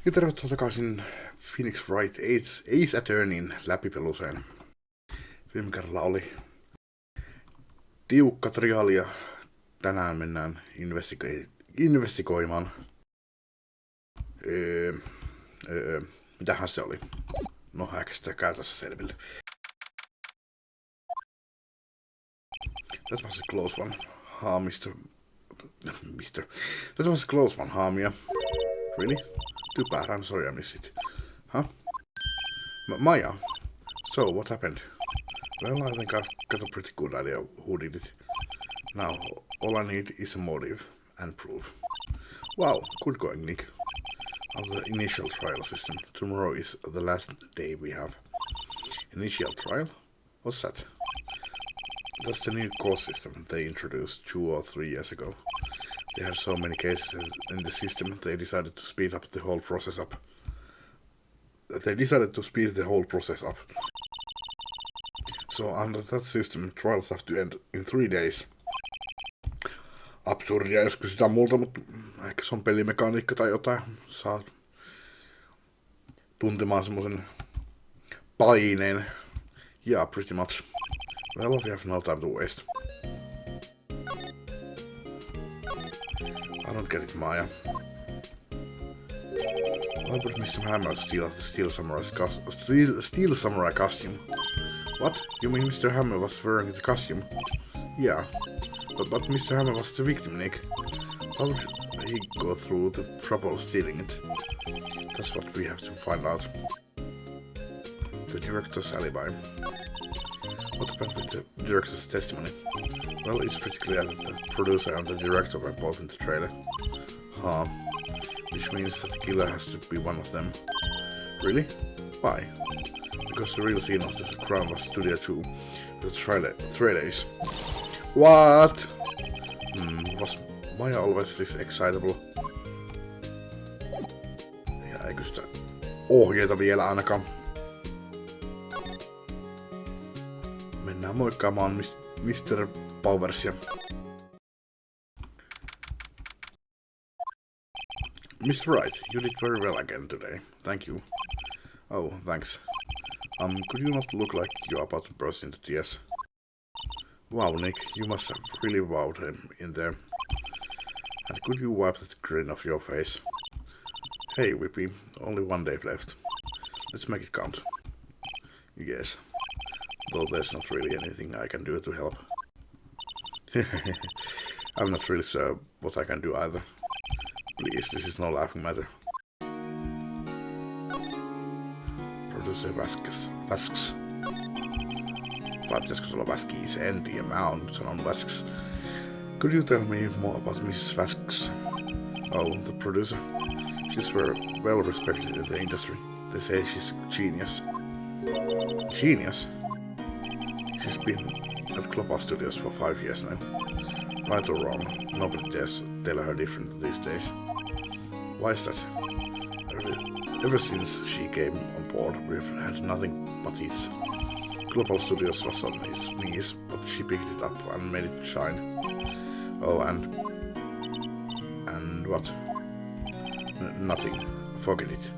Ja tervetuloa takaisin Phoenix Wright Ace Attorneyin läpipeluseen. Viime kerralla oli tiukka triali ja tänään mennään investigoimaan. Mitähän se oli? No häkästä käy tässä selville. That was a close one. Mister. That was a close one, Hamia. Really? Too bad, I'm sorry I missed it. Huh? Maya? So, what happened? Well, I think I've got a pretty good idea who did it. Now, all I need is a motive and proof. Wow, good going, Nick. Of the initial trial system, tomorrow is the last day we have. Initial trial? What's that? That's the new court system they introduced 2 or 3 years ago. They had so many cases in the system, they decided to speed the whole process up. So under that system, trials have to end in 3 days. Absurdia, jos kysytään multa, mutta ehkä se on pelimekaniikka tai jotain. Saa tuntemaan semmoisen paineen. Yeah, pretty much. Well, we have no time to waste. I don't get it, Maya. Why would Mr. Hammer steal the Steel Samurai costume? What? You mean Mr. Hammer was wearing the costume? Yeah. But Mr. Hammer was the victim, Nick. How would he go through the trouble of stealing it? That's what we have to find out. The director's alibi. What happened with the director's testimony? Well, it's pretty clear that the producer and the director were both in the trailer. Huh. Which means that the killer has to be one of them. Really? Why? Because the real scene of the crime was Studio 2, with the trailer is. What? Was Maya always this excitable? Ja eikö sitä ohjeita vielä ainakaan? Mennään moikkaamaan Mr. Powersia. Mr. Wright, you did very well again today. Thank you. Oh, thanks. Could you not look like you're about to burst into tears? Wow, Nick, you must have really wowed him in there. And could you wipe that grin off your face? Hey, Whippy, only 1 day left. Let's make it count. Yes. Though there's not really anything I can do to help. I'm not really sure what I can do either. Please, this is no laughing matter. Producer Vasks. Vai pitäisikö se olla Vaskis? En tiedä, mä oon sanonut Vasks. Could you tell me more about Mrs. Vasks? Oh, the producer. She's very well respected in the industry. They say she's genius. Genius? She's been at Global Studios for 5 years now. Right or wrong, nobody dares tell her different these days. Why is that? Ever since she came on board, we've had nothing but hits. Global Studios was on its knees, but she picked it up and made it shine. Oh, and what? Nothing. Forget it.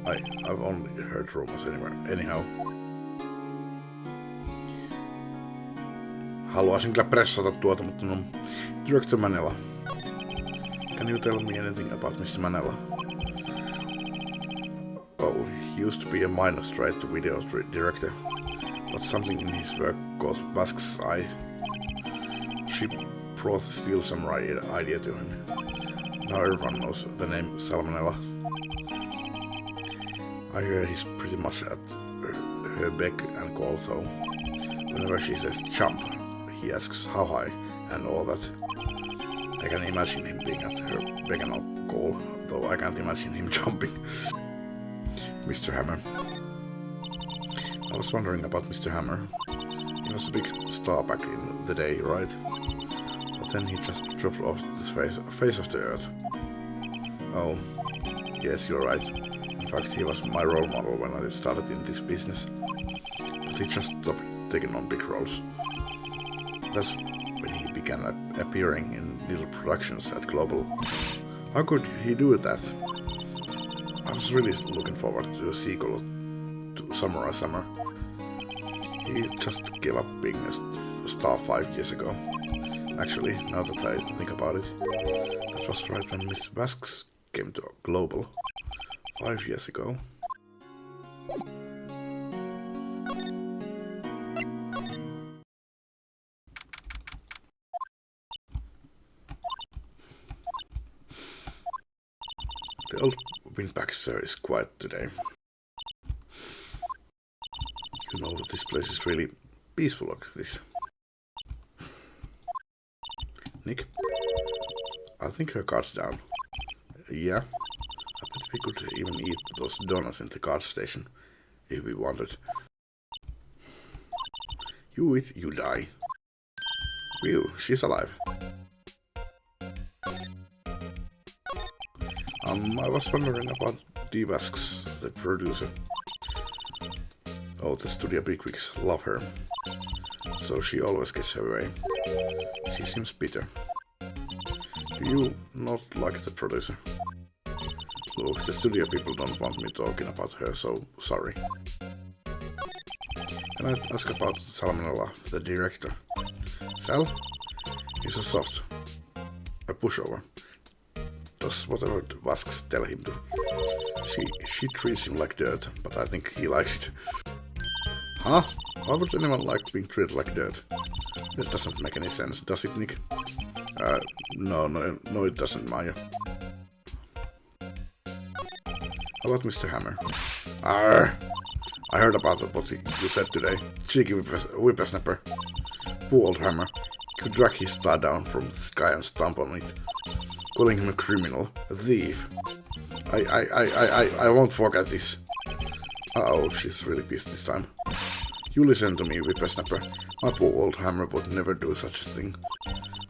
I've only heard rumors anyhow. Haluaisin kyllä pressata tuota, mutta no. Director Manella. Can you tell me anything about Mr. Manella? Oh, he used to be a minor straight-to-video director, but something in his work caught Vask's eye. She brought the Steel Samurai idea to him. Now everyone knows the name Salmonella. I hear he's pretty much at her beck and call, so whenever she says jump, he asks how high and all that. I can imagine him being at her beck and call, though I can't imagine him jumping. Mr. Hammer. I was wondering about Mr. Hammer. He was a big star back in the day, right? But then he just dropped off the face of the earth. Oh, yes, you're right. In fact, he was my role model when I started in this business. But he just stopped taking on big roles. That's when he began appearing in little productions at Global. How could he do that? I was really looking forward to a sequel to Samurai Summer. He just gave up being a star 5 years ago. Actually, now that I think about it, that was right when Miss Vasks came to Global 5 years ago. The old Windbaxer is quiet today. You know, this place is really peaceful like this. Nick? I think her card's down. Yeah? I bet we could even eat those donuts in the card station, if we wanted. You eat, you die. Phew, she's alive. I was wondering about D-Vasks, the producer. Oh, the studio bigwigs love her. So she always gets her way. She seems bitter. Do you not like the producer? Look, the studio people don't want me talking about her, so sorry. Can I ask about Salmonella, the director? Sal? He's a soft. A pushover. Does whatever the Vasks tell him to. She treats him like dirt, but I think he likes it. Huh? Why would anyone like being treated like dirt? That doesn't make any sense, does it, Nick? No, it doesn't, Maya. How about Mr. Hammer? Arr! I heard about what you said today. Cheeky whippersnapper. Poor old Hammer. Could drag his star down from the sky and stomp on it. Calling him a criminal, a thief. I won't forget this. Uh-oh, she's really pissed this time. You listen to me, whippersnapper. My poor old Hammer would never do such a thing.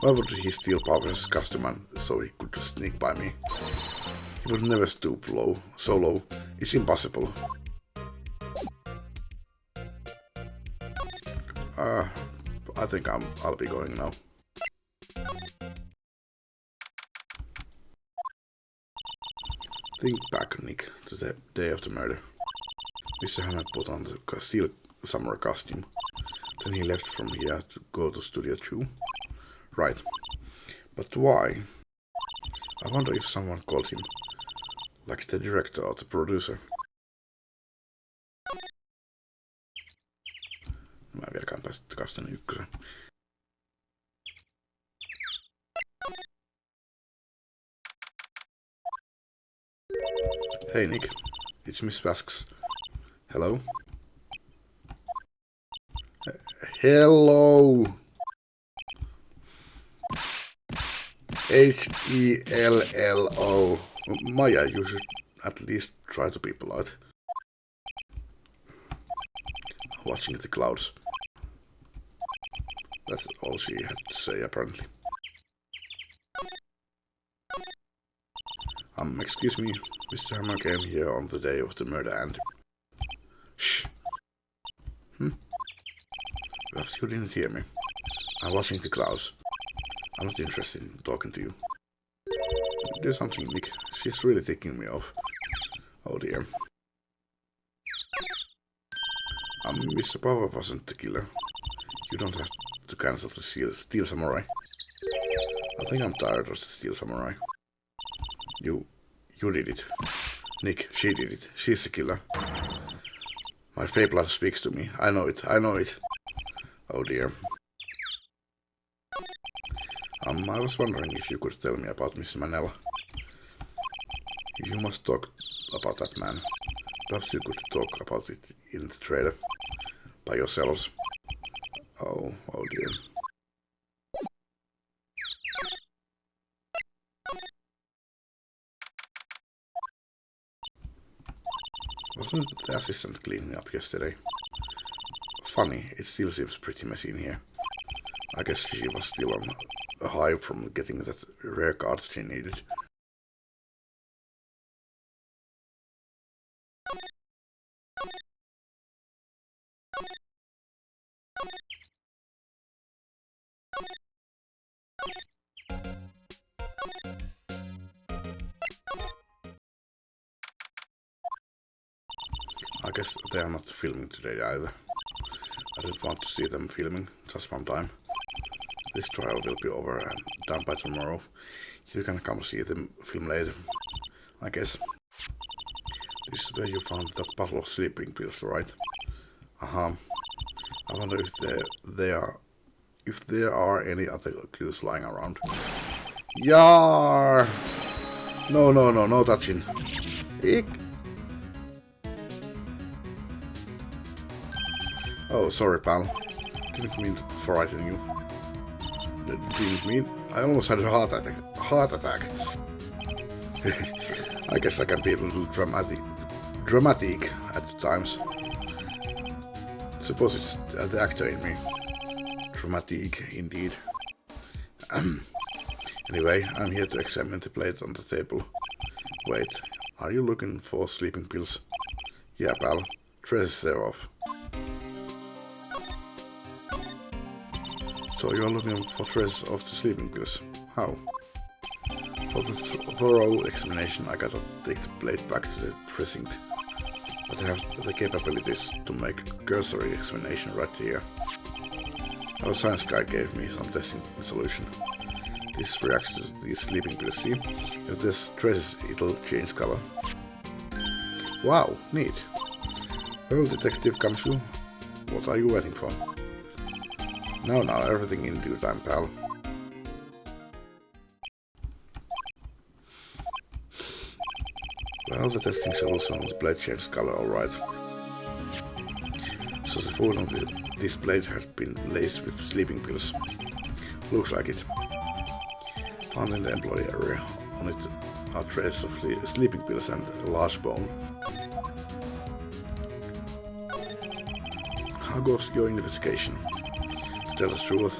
Why would he steal Power's customer so he could just sneak by me? He would never stoop low, so low. It's impossible. I think I'll be going now. Think back, Nick, to the day of the murder. Mr. Hammer put on the steel samurai costume. Then he left from here to go to Studio 2. Right. But why? I wonder if someone called him. Like the director or the producer. Mä en vieläkään päästä kasten ykkösen. Hey Nick, it's Miss Vasks. Hello? Hello! Hello. Maya, you should at least try to be polite. Watching the clouds. That's all she had to say, apparently. Excuse me, Mr. Hammer came here on the day of the murder and... Shh! Perhaps you didn't hear me. I'm watching the clouds. I'm not interested in talking to you. Do something, Nick. She's really ticking me off. Oh dear. Mr. Power wasn't the killer. You don't have to cancel the Steel Samurai. I think I'm tired of the Steel Samurai. You did it. Nick, she did it. She's the killer. My fey blood speaks to me. I know it. Oh dear. I was wondering if you could tell me about Miss Manella. You must talk about that man. Perhaps you could talk about it in the trailer. By yourselves. Oh dear. Wasn't the assistant cleaning up yesterday? Funny, it still seems pretty messy in here. I guess she was still on a high from getting that rare card she needed. I guess they are not filming today either. I didn't want to see them filming just one time. This trial will be over and done by tomorrow. You can come see them film later, I guess. This is where you found that bottle of sleeping pills, right? I wonder if there are any other clues lying around. Yar! No touching. Eek! Oh, sorry, pal. Didn't mean to frighten you. Didn't mean. I almost had a heart attack. I guess I can be a little dramatic at times. Suppose it's the actor in me. Dramatic, indeed. Anyway, I'm here to examine the plate on the table. Wait, are you looking for sleeping pills? Yeah, pal. Traces thereof. So you're looking for traces of the sleeping pills. How? For the thorough examination, I gotta take the plate back to the precinct. But I have the capabilities to make a cursory examination right here. Our science guy gave me some testing solution. This reacts to these sleeping pills, see? If there's traces, it'll change color. Wow, neat. Well, Detective Kamshu, what are you waiting for? Now, everything in due time, pal. Well, the testing solution on the plate changed color, alright. So the food on this plate has been laced with sleeping pills. Looks like it. Found in the employee area. On it are traces of sleeping pills and a large bone. How goes your investigation? To tell the truth,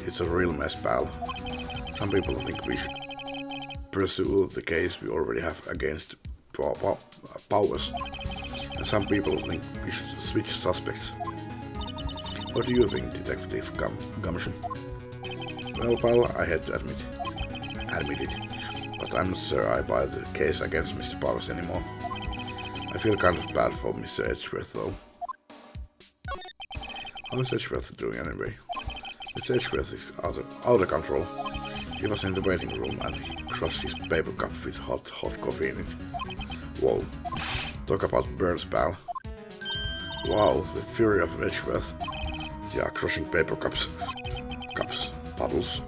it's a real mess, pal. Some people think we should pursue the case we already have against Powers, and some people think we should switch suspects. What do you think, Detective Gumshoe? Well, pal, I had to admit it, but I'm not sure I buy the case against Mr. Powers anymore. I feel kind of bad for Mr. Edgeworth, though. How is Edgeworth doing anyway? Mr. Edgeworth is out of control. He was in the waiting room and he crushed his paper cup with hot coffee in it. Whoa, talk about burns, pal. Wow, the fury of Edgeworth. Yeah, crushing paper cups, bottles.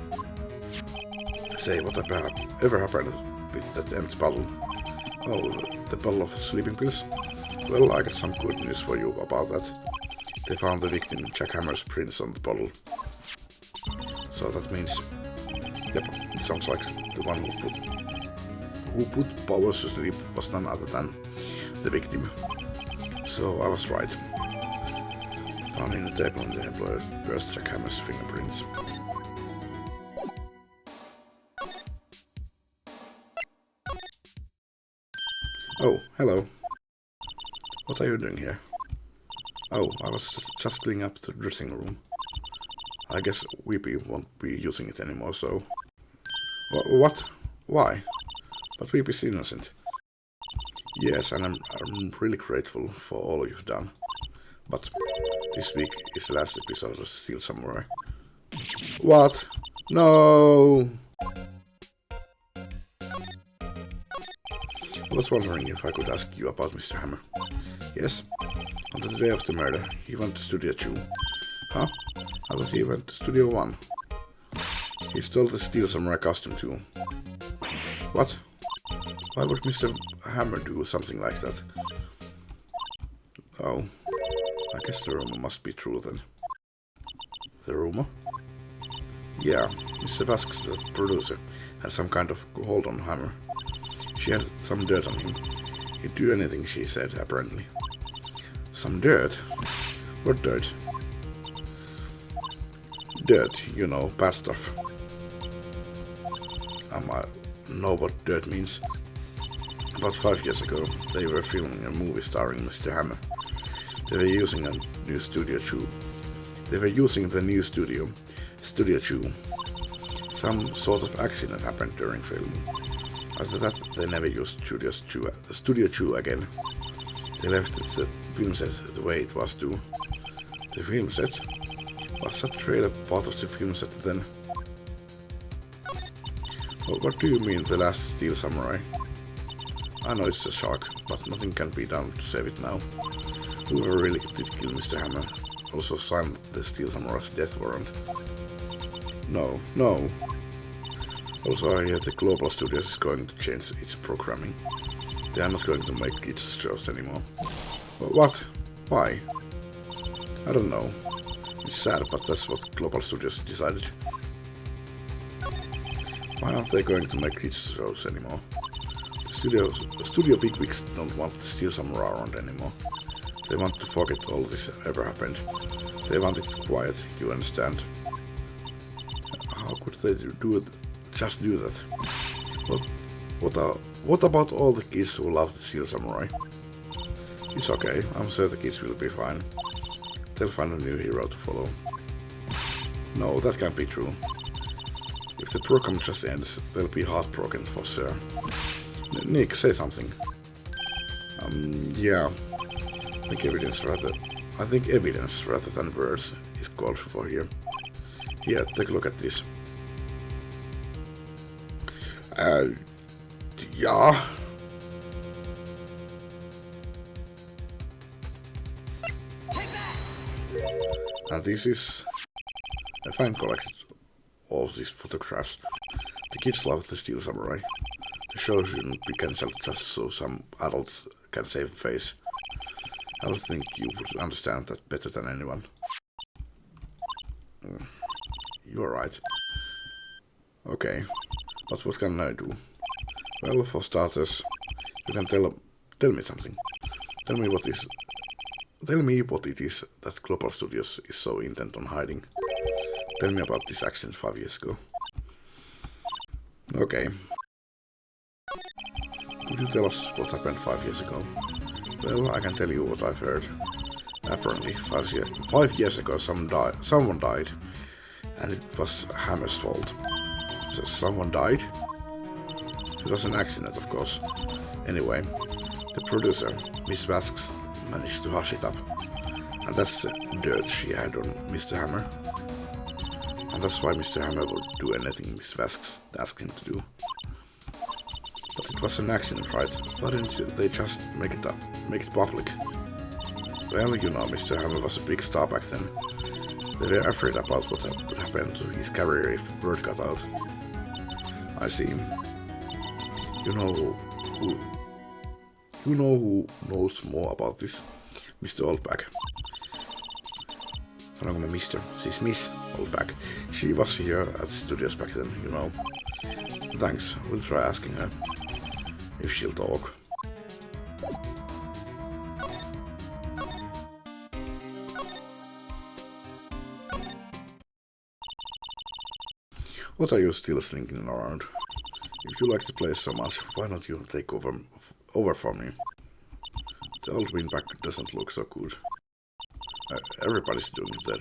Say, what ever happened with that empty bottle? Oh, the bottle of sleeping pills? Well, I got some good news for you about that. They found the victim Jack Hammer's prints on the bottle. So that means, yep, it sounds like the one who put Powers to sleep was none other than the victim. So I was right. Found in the table on the employer burst Jack Hammer's fingerprints. Oh, hello. What are you doing here? Oh, I was just cleaning up the dressing room. I guess Weepy won't be using it anymore, so... What? Why? But Weepy's innocent. Yes, and I'm really grateful for all you've done. But this week is the last episode of Steel Samurai. What? No! I was wondering if I could ask you about Mr. Hammer. Yes? On the day of the murder, he went to Studio 2. Huh? I thought he went to Studio 1. He stole the Steel Samurai costume too. What? Why would Mr. Hammer do something like that? Oh, I guess the rumor must be true then. The rumor? Yeah, Mr. Vasquez, the producer, had some kind of hold on Hammer. She had some dirt on him. He'd do anything, she said, apparently. Some dirt? What dirt? Dirt, you know, bad stuff. I know what dirt means. About 5 years ago, they were filming a movie starring Mr. Hammer. They were using a new Studio 2. They were using the new studio, Studio 2. Some sort of accident happened during filming. After that, they never used Studio 2 again. They left the film set the way it was too. The film set? Was that trailer part of the film set then? Well, what do you mean, the last Steel Samurai? I know it's a shark, but nothing can be done to save it now. Whoever really did kill Mr. Hammer also signed the Steel Samurai's death warrant. No. Also, I hear the Global Studios is going to change its programming. They are not going to make kids shows anymore. What? Why? I don't know. It's sad, but that's what Global Studios decided. Why aren't they going to make kids shows anymore? The studio bigwigs don't want the Steel Samurai around anymore. They want to forget all this ever happened. They want it quiet, you understand? How could they just do that? What about all the kids who love the Steel Samurai? It's okay, I'm sure the kids will be fine. They'll find a new hero to follow. No, that can't be true. If the program just ends, they'll be heartbroken for sure. Nick, say something. Yeah. I think evidence rather than words is called for here. Here, take a look at this. Yeah. And this is a fan collected all these photographs. The kids love the Steel Samurai. The show shouldn't be cancelled just so some adults can save face. I would think you would understand that better than anyone. You're right. Okay, but what can I do? Well, for starters, you can tell me something. Tell me what it is that Global Studios is so intent on hiding. Tell me about this accident 5 years ago. Okay. Could you tell us what happened 5 years ago? Well, I can tell you what I've heard. Apparently, 5 years ago someone died, and it was Hammer's fault. So someone died? It was an accident, of course. Anyway, the producer, Miss Vasks, managed to hush it up. And that's the dirt she had on Mr. Hammer. And that's why Mr. Hammer would do anything Miss Vasks asked him to do. But it was an accident, right? Why didn't they just make it public? Well, you know, Mr. Hammer was a big star back then. They were afraid about what would happen to his career if word got out. I see. You know who knows more about this? Mr. Oldback. Sanonko mä Mr. Siis Miss Oldback. She was here at the studios back then, you know. Thanks, we'll try asking her. If she'll talk. What are you still slinking around? If you like the place so much, why don't you take over for me? The old windbag doesn't look so good. Everybody's doing their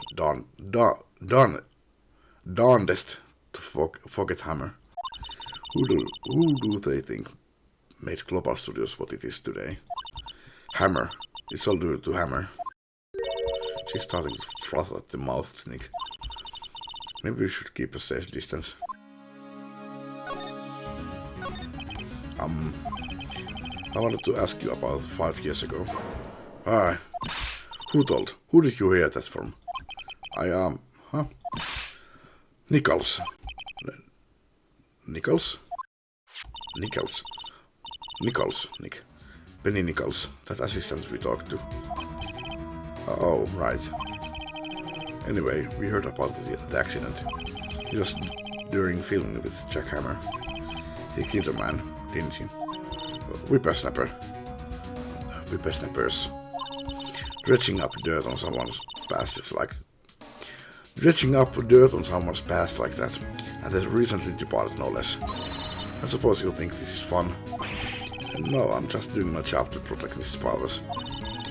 darndest to forget Hammer. Who do they think made Global Studios what it is today? Hammer. It's all due to Hammer. She's starting to froth at the mouth, Nick. Maybe we should keep a safe distance. I wanted to ask you about 5 years ago. Who told? Who did you hear that from? Nichols. Nichols, Nick. Penny Nichols, that assistant we talked to. Oh, right. Anyway, we heard about the accident. It was during filming with Jack Hammer. He killed a man, didn't he? Whippersnappers. Dredging up dirt on someone's past is like... Dredging up dirt on someone's past like that, and they recently departed no less. I suppose you think this is fun. No, I'm just doing my job to protect Mr. Powers.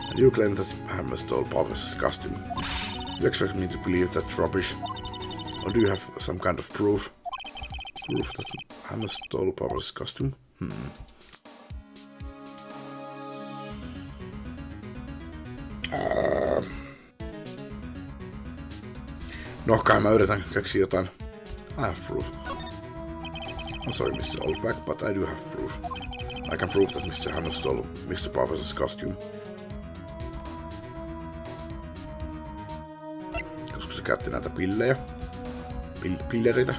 And you claim that Hammer stole Powers' costume. You expect me to believe that rubbish? Or do you have some kind of proof? Proof that Hammer stole Powers' costume? No, kai mä yritän keksiä jotain. I have proof. I'm sorry, Mr. Oldback, but I do have proof. I can prove that Mr. Hammer stole Mr. Barber's costume. Koska se käytti näitä pillejä. Pillereitä.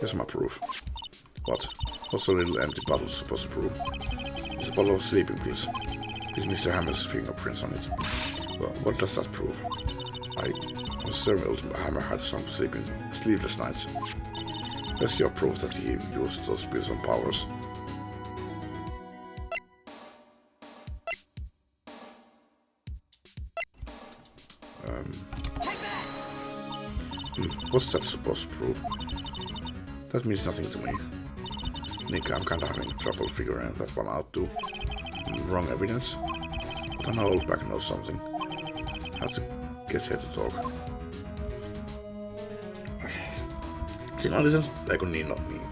Here's my proof. What? What's a little empty bottle supposed to prove? It's a bottle of sleeping pills. With Mr. Hammer's fingerprints on it. Well, what does that prove? I'm certain old Hammer had some sleepless nights. Where's your proof that he used those pills on Powers? What's that supposed to prove? That means nothing to me. Nick, I'm kinda having trouble figuring that one out too. Wrong evidence? But I know Oldback knows something. How to get here to talk. Siinä oli sen... Eikö niin no, niin.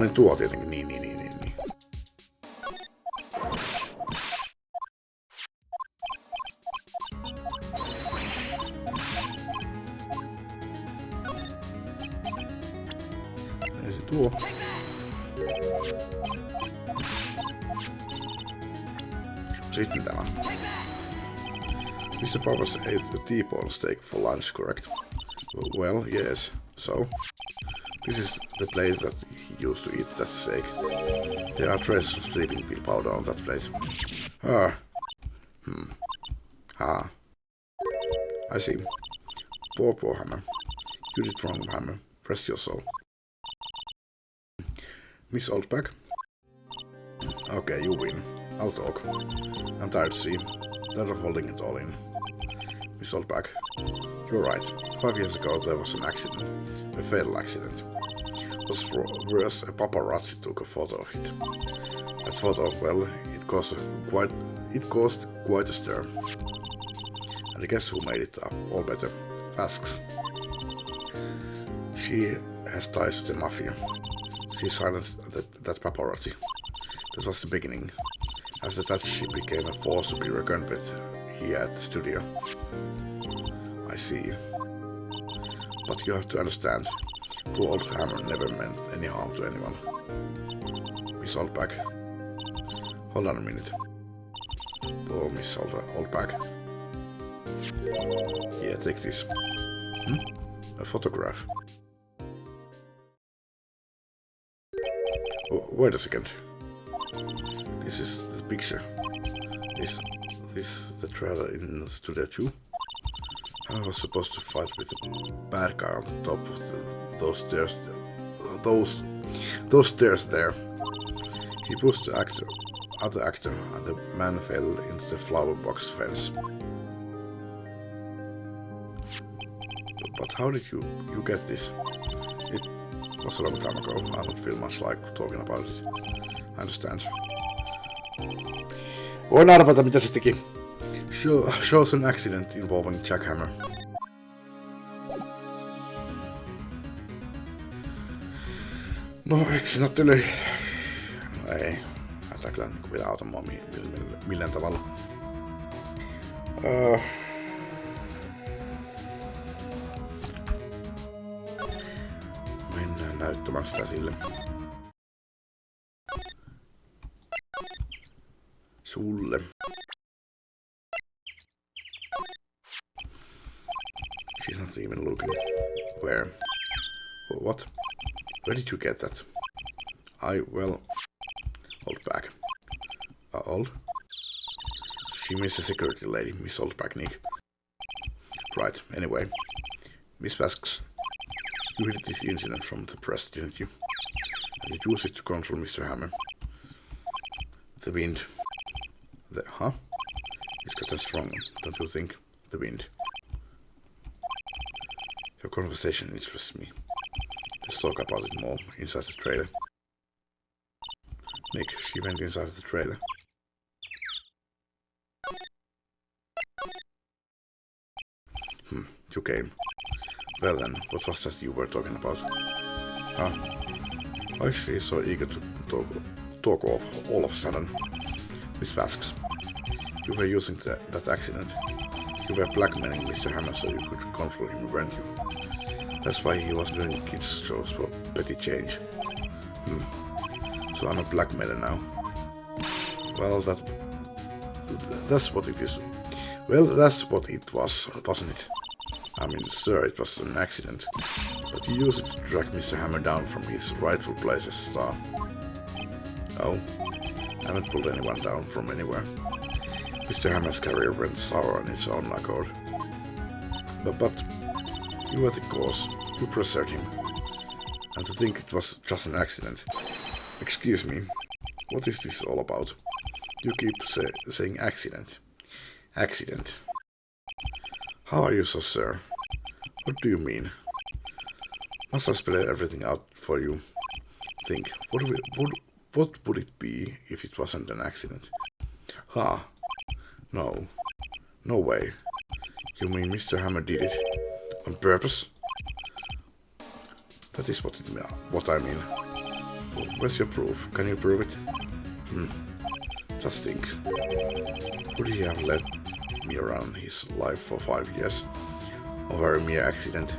Niin tuo tietenkin, niin. Ensin tuo. Sitten tämä. Mr. Powers ate a T-bone steak for lunch, correct? Well, yes. So? This is the place that he used to eat that steak. There are traces of sleeping pill powder on that place. I see. Poor Hammer. You did wrong, Hammer. Rest your soul. Miss Oldback? Okay, you win. I'll talk. I'm tired, see. Tired of holding it all in. Miss Oldback, you're right. 5 years ago there was an accident. A fatal accident. What's worse, a paparazzi took a photo of it. That photo, well, it caused quite a stir. And guess who made it all better? Asks. She has ties to the mafia. She silenced that paparazzi. That was the beginning. After that, she became a force to be reckoned with here at the studio. I see. But you have to understand, poor old Hammer never meant any harm to anyone. Miss Oldback. Hold on a minute. Poor Miss Oldback. Yeah, take this. A photograph. Oh, wait a second. This is the picture. This the trailer in Studio 2. I was supposed to fight with the bad guy on the top of those stairs. Those stairs there. He pushed the other actor, and the man fell into the flower box fence. But how did you get this? It was a long time ago. I don't feel much like talking about it. I understand. Voin arvata, mitä se teki. Shows an accident involving Jackhammer. No, eikö sinä tyli? No ei. Tää kyllä vielä auta mua millään tavalla. Mennään näyttämään sitä sille. Sulle. She's not even looking. Where? What? Where did you get that? Oldback. Old? She means the security lady, Miss Oldback, Nick. Right, anyway. Miss Vasks, you heard this incident from the press, didn't you? And you used it to control Mr. Hammer. The wind. It's gotten stronger, don't you think? The wind. Your conversation interests me. Let's talk about it more inside the trailer. Nick, she went inside the trailer. You came. Well then, what was that you were talking about? Why is she so eager to talk off all of a sudden. Miss Vasks, you were using that accident. You were blackmailing Mr. Hammer so you could control him, weren't you? That's why he was doing kids' shows for petty change. So I'm a blackmailer now. Well, that's what it is. Well, that's what it was, wasn't it? I mean, sir, it was an accident. But you used it to drag Mr. Hammer down from his rightful place as a star. Oh, I haven't pulled anyone down from anywhere. Mr. Hammer's career went sour on its own accord. But you were the cause. You pressured him. And to think it was just an accident. Excuse me, what is this all about? You keep saying accident. Accident. How are you so sure? What do you mean? Must I spell everything out for you? Think, what would it be if it wasn't an accident? Ha! No. No way. You mean Mr. Hammer did it? On purpose? That is what I mean. Where's your proof? Can you prove it? Just think. Would he have led me around his life for 5 years over a mere accident?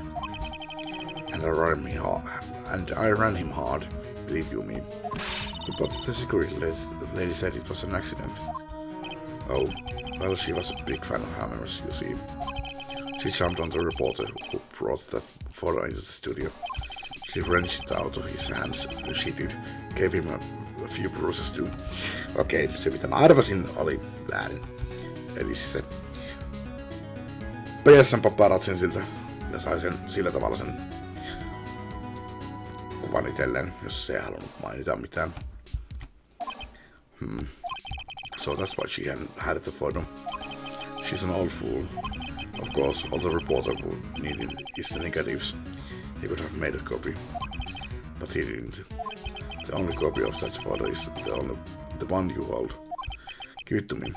And I ran him hard, believe you me. But the security lady said it was an accident. Oh, well, she was a big fan of hammers, you see. She jumped on the reporter who brought that photo into the studio. She wrenched it out of his hands, she did. Gave him a few bruises too. Okei, se mitä mä arvasin oli väärin. Eli se PSN paparatsin siltä ja sai sen sillä tavalla sen kuvan itselleen, jos se ei halunnut mainita mitään. So that's why she had the photo. She's an old fool. Of course, all the reporter would need is the negatives. He could have made a copy, but he didn't. The only copy of that photo is the one you hold. Give it to me.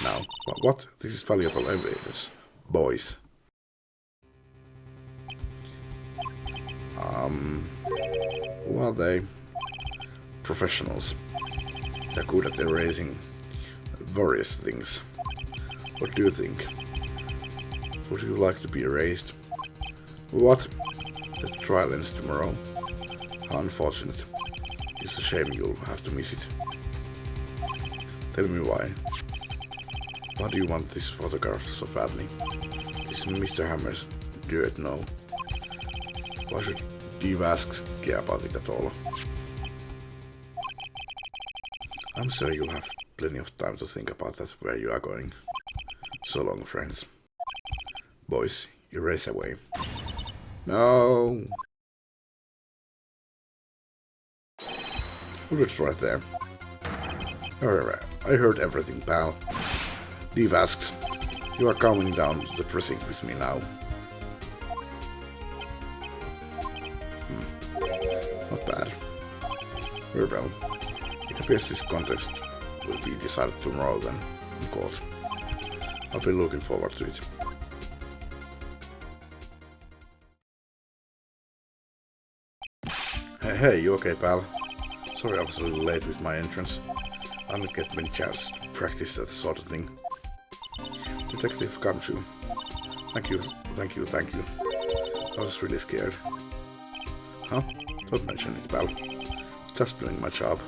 Now, what? This is valuable evidence. Boys. Who are they? Professionals. They're good at erasing various things. What do you think? Would you like to be erased? What? The trial ends tomorrow. How unfortunate. It's a shame you'll have to miss it. Tell me why. Why do you want this photograph so badly? This Mr. Hammer's duet, no. Why should Vasks care about it at all? I'm sure you'll have plenty of time to think about that where you are going. So long, friends. Boys, erase away. No! Put it right there. I heard everything, pal. Vasks, you are coming down to the precinct with me now. Not bad. Very well. It appears this contest will be decided tomorrow then, in court. I'll be looking forward to it. Hey, you okay, pal? Sorry I was a little late with my entrance. I didn't get many chance to practice that sort of thing. Detective Kamshu. Thank you. I was really scared. Huh? Don't mention it, pal. Just doing my job.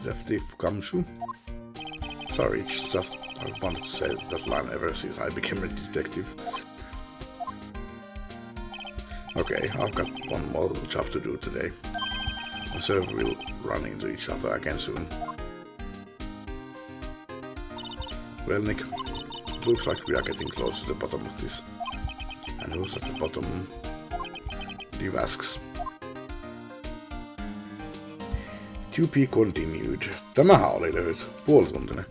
Detective Kamshu? Sorry, it's just I've wanted to say that line ever since I became a detective. Okay, I've got one more job to do today. I'm sure we'll run into each other again soon. Well, Nick, it looks like we are getting close to the bottom of this. And who's at the bottom? Vasks. To be continued. Tämähän oli lyhyt, puolituntinen.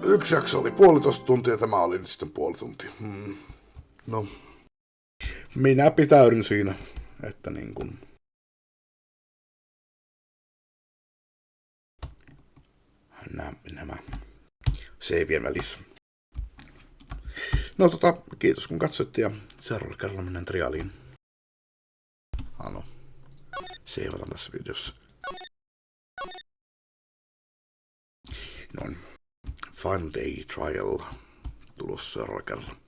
Yksi jakso oli 1,5 tuntia, tämä oli nyt sitten puoli tuntia. No, minä pitäydyn siinä, että niin kuin nämä seivien välissä. No kiitos kun katsoitte ja seuraavalla kerralla mennään triaaliin. No, seivataan tässä videossa. Noin. Final Day Trial tulossa seuraavalla kerralla.